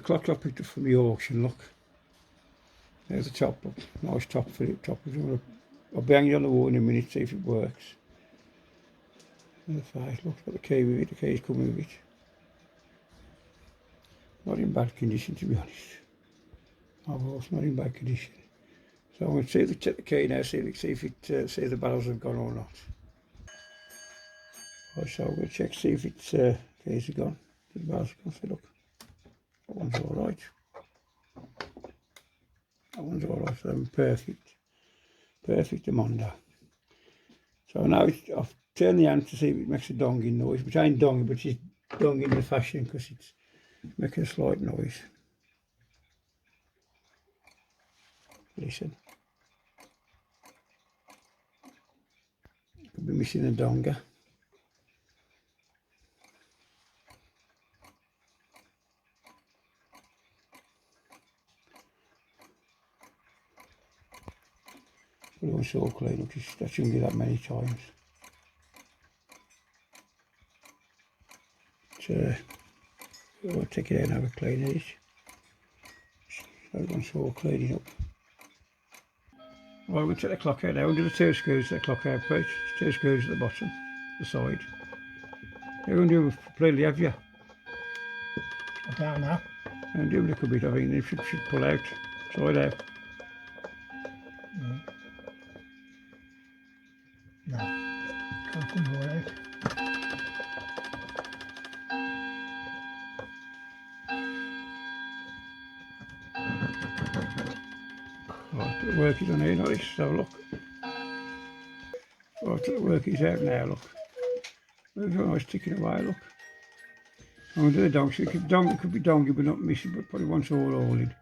clock I picked up from the auction, look. There's a top, nice top for it. I'll bang it on the wall in a minute, see if it works. And the face, look, got the key with it, the key's coming with it. Not in bad condition, to be honest. Oh, it's not in bad condition. So I'm going to check the key now, see if the barrels have gone or not. Right, so I'm going to check, see if it's keys are gone. The barrels have gone. So look, that one's all right. That one's all right. So I'm perfect Mondo. So now I've turned the hand to see if it makes a donging noise, which ain't donging, but it's donging in fashion because it's making a slight noise. Listen. Could be missing a donger. Put it on so clean up, that shouldn't be that many times. So I'll take it out and have a clean of it. So I'm so clean it up. Right, we'll take the clock out now. We'll do the 2 screws to the clock out piece. 2 screws at the bottom, the side. You're going to do it completely, have you? I don't know. And do a little bit, I think it should pull out. Side out. No, can't pull it out. Right, the work is on here, not this, have a look. Right, the work is out now, look. There's a nice ticking away, look. I'm going to do the dong, so it could be dongy but not missing, but probably wants all in.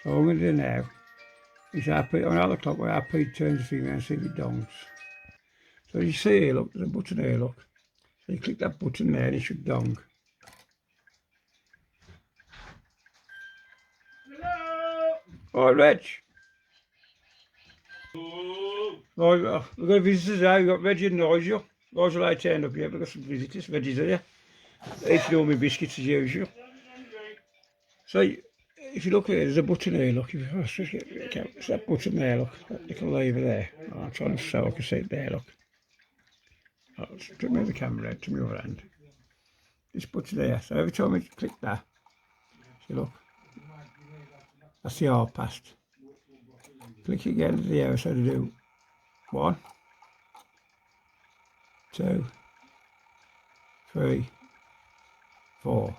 So what I'm going to do now is on our clock where RP turns the thing around and see if it dongs. So as you see here, look, there's a button here, look. So you click that button there and it should dong. Hello! Right, Reg. Right, we've got visitors now. We've got Reggie and Nigel. Nigel ain't turned up yet, we've got some visitors. Reggie's here. Eating all my biscuits as usual. So if you look here, there's a button here, look. It's that button there, look. That little lever there. I'm trying to show I can see it there, look. I'll just move the camera out to my other hand. This button there. So every time I click that, see, look. That's the R past. Click again at the hour, so to do 1, 2, 3, 4.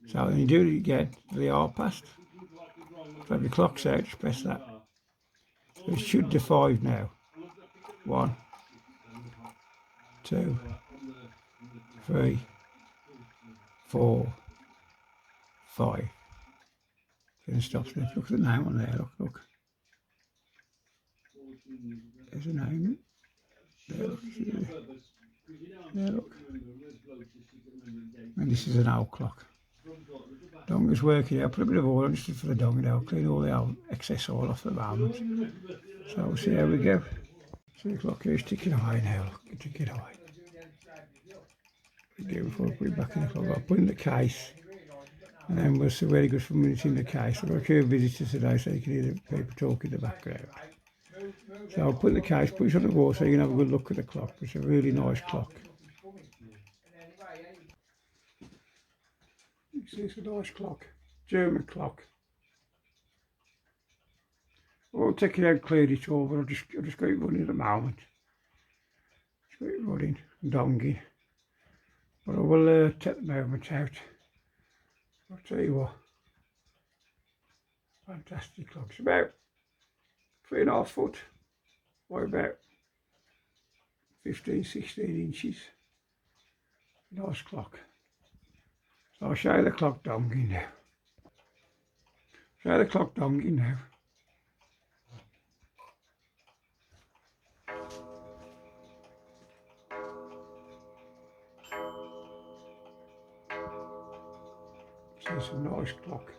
So when you do it again, the R past. So if your clock's out, just press that. So it should do 5 now. 1, 2, 3, 4, 5. Then it stops there. Look at the name on there, look. There's a name. There, look. There, look. And this is an old clock. Dong is working out. Put a bit of oil on just for the dong now. Clean all the old excess oil off the moment. So we'll see how we go. So the clock here is ticking away now. Look, ticking away. Before I put it back in the clock, I'll put it in the case. And then we'll see where it goes for minutes in the case. I've got a few visitors today, so you can hear the people talk in the background. So I'll put it in the case, put it on the wall so you can have a good look at the clock. It's a really nice clock. You see, it's a nice clock. German clock. I won't take it out and clear it all, but I'll just got it running at the moment. Just got it running and donging. But I will take the movement out. I'll tell you what. Fantastic clock. It's about 3.5 foot by about 15, 16 inches. Nice clock. So I'll show you the clock donging now. Show you the clock donging now. See some nice clock.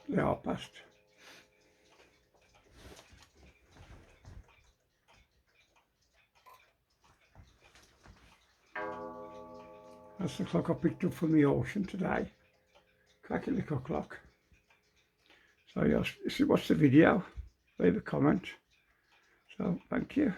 The hour past. That's the clock I picked up from the auction today. Cracking little clock. So yes, if you watch the video, leave a comment. So thank you.